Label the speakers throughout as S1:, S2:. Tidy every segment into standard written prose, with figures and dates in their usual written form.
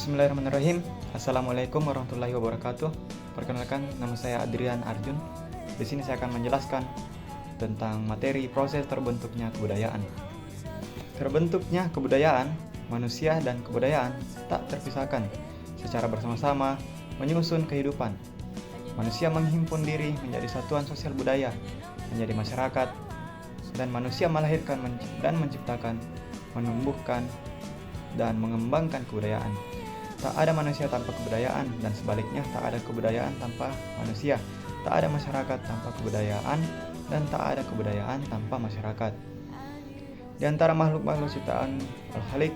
S1: Bismillahirrahmanirrahim. Assalamualaikum warahmatullahi wabarakatuh. Perkenalkan, nama saya Adrian Arjun. Di sini saya akan menjelaskan tentang materi proses terbentuknya kebudayaan. Terbentuknya kebudayaan, manusia dan kebudayaan tak terpisahkan. Secara bersama-sama menyusun kehidupan. Manusia menghimpun diri menjadi satuan sosial budaya, menjadi masyarakat, dan manusia melahirkan dan menciptakan, menumbuhkan, dan mengembangkan kebudayaan. Tak ada manusia tanpa kebudayaan, dan sebaliknya tak ada kebudayaan tanpa manusia. Tak ada masyarakat tanpa kebudayaan, dan tak ada kebudayaan tanpa masyarakat. Di antara makhluk-makhluk ciptaan Al-Khaliq,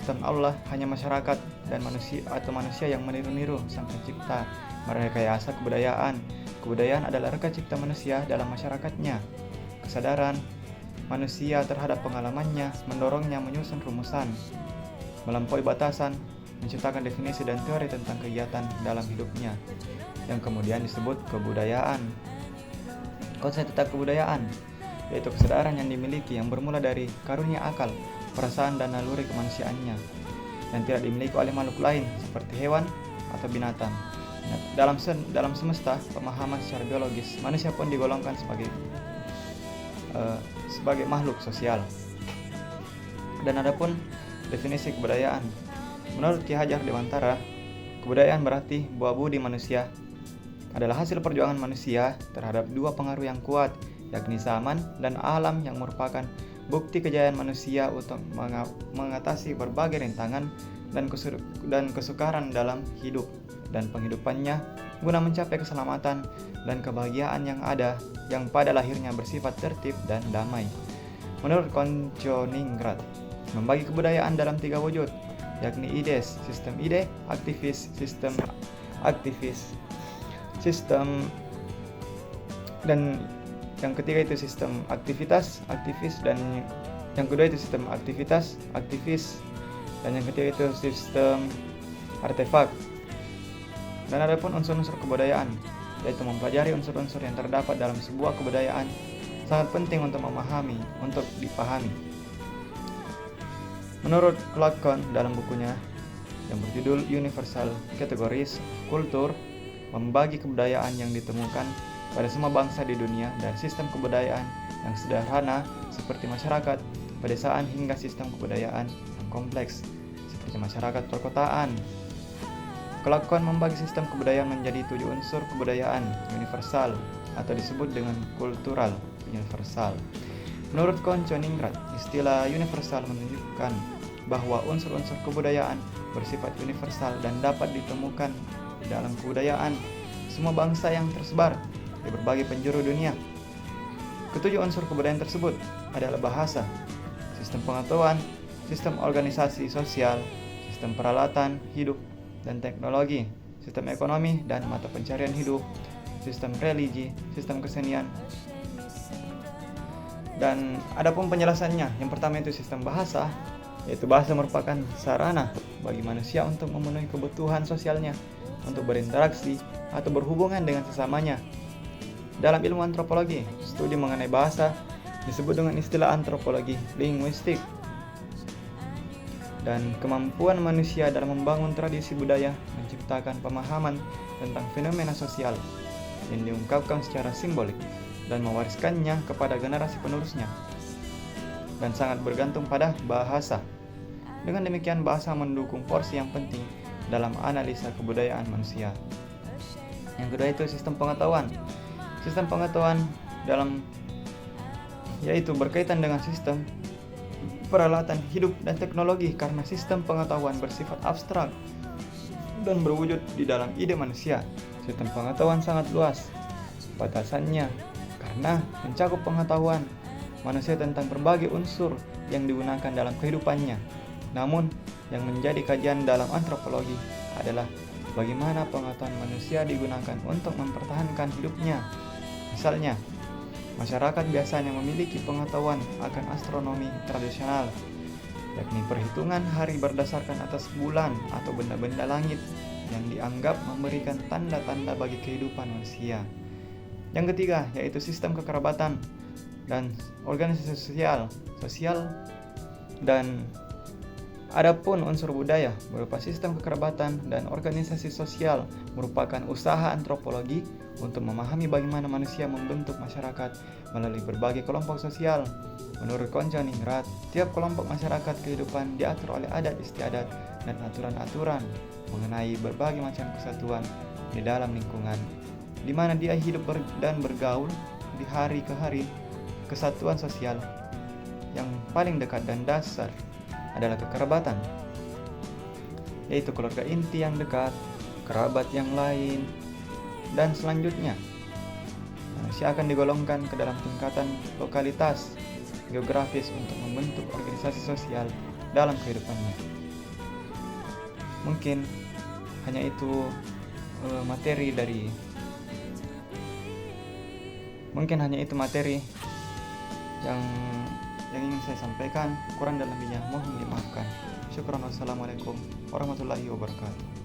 S1: ciptaan Allah, hanya masyarakat dan manusia yang meniru-niru Sang Pencipta, merekayasa kebudayaan. Kebudayaan adalah reka cipta manusia dalam masyarakatnya. Kesadaran manusia terhadap pengalamannya mendorongnya menyusun rumusan, melampaui batasan, menciptakan definisi dan teori tentang kegiatan dalam hidupnya, yang kemudian disebut kebudayaan. Konsep tentang kebudayaan yaitu kesadaran yang dimiliki yang bermula dari karunia akal, perasaan dan naluri kemanusiaannya, yang tidak dimiliki oleh makhluk lain seperti hewan atau binatang. Dalam semesta pemahaman secara biologis, manusia pun digolongkan sebagai makhluk sosial. Dan adapun definisi kebudayaan, menurut Ki Hajar Dewantara, kebudayaan berarti buah budi manusia adalah hasil perjuangan manusia terhadap dua pengaruh yang kuat, yakni zaman dan alam, yang merupakan bukti kejayaan manusia untuk mengatasi berbagai rintangan dan kesukaran dalam hidup dan penghidupannya guna mencapai keselamatan dan kebahagiaan yang pada lahirnya bersifat tertib dan damai. Menurut Konjoningrat, membagi kebudayaan dalam 3 wujud, yakni ides, sistem ide, aktivis, sistem dan yang ketiga itu sistem aktivis, dan yang kedua itu sistem aktivis, dan yang ketiga itu sistem artefak. Dan adapun unsur-unsur kebudayaan, yaitu mempelajari unsur-unsur yang terdapat dalam sebuah kebudayaan, sangat penting untuk dipahami. Menurut Clarkson dalam bukunya yang berjudul Universal Categories of Culture, membagi kebudayaan yang ditemukan pada semua bangsa di dunia dan sistem kebudayaan yang sederhana seperti masyarakat pedesaan hingga sistem kebudayaan yang kompleks seperti masyarakat perkotaan. Clarkson membagi sistem kebudayaan menjadi 7 unsur kebudayaan universal atau disebut dengan kultural universal. Menurut Konjoningrat, istilah universal menunjukkan bahwa unsur-unsur kebudayaan bersifat universal dan dapat ditemukan di dalam kebudayaan semua bangsa yang tersebar di berbagai penjuru dunia. Ketujuh unsur kebudayaan tersebut adalah bahasa, sistem pengetahuan, sistem organisasi sosial, sistem peralatan hidup dan teknologi, sistem ekonomi dan mata pencarian hidup, sistem religi, sistem kesenian. Dan adapun penjelasannya, yang pertama itu sistem bahasa, yaitu bahasa merupakan sarana bagi manusia untuk memenuhi kebutuhan sosialnya, untuk berinteraksi atau berhubungan dengan sesamanya. Dalam ilmu antropologi, studi mengenai bahasa disebut dengan istilah antropologi linguistik. Dan kemampuan manusia dalam membangun tradisi budaya menciptakan pemahaman tentang fenomena sosial yang diungkapkan secara simbolik dan mewariskannya kepada generasi penerusnya, dan sangat bergantung pada bahasa. Dengan demikian, bahasa mendukung porsi yang penting dalam analisa kebudayaan manusia. Yang kedua itu sistem pengetahuan. Sistem pengetahuan yaitu berkaitan dengan sistem peralatan hidup dan teknologi, karena sistem pengetahuan bersifat abstrak dan berwujud di dalam ide manusia. Sistem pengetahuan sangat luas batasannya karena mencakup pengetahuan manusia tentang berbagai unsur yang digunakan dalam kehidupannya. Namun, yang menjadi kajian dalam antropologi adalah bagaimana pengetahuan manusia digunakan untuk mempertahankan hidupnya. Misalnya, masyarakat biasanya memiliki pengetahuan akan astronomi tradisional, yakni perhitungan hari berdasarkan atas bulan atau benda-benda langit yang dianggap memberikan tanda-tanda bagi kehidupan manusia. Yang ketiga yaitu sistem kekerabatan dan organisasi sosial dan Adapun unsur budaya berupa sistem kekerabatan dan organisasi sosial merupakan usaha antropologi untuk memahami bagaimana manusia membentuk masyarakat melalui berbagai kelompok sosial. Menurut Konjoningrat, tiap kelompok masyarakat kehidupan diatur oleh adat istiadat dan aturan-aturan mengenai berbagai macam kesatuan di dalam lingkungan di mana dia hidup dan bergaul di hari ke hari. Kesatuan sosial yang paling dekat dan dasar adalah kekerabatan, yaitu keluarga inti yang dekat, kerabat yang lain, dan selanjutnya manusia akan digolongkan ke dalam tingkatan lokalitas geografis untuk membentuk organisasi sosial dalam kehidupannya. Mungkin hanya itu materi yang ingin saya sampaikan. Kurang dan lebihnya mohon dimaafkan. Syukran. Wassalamualaikum warahmatullahi wabarakatuh.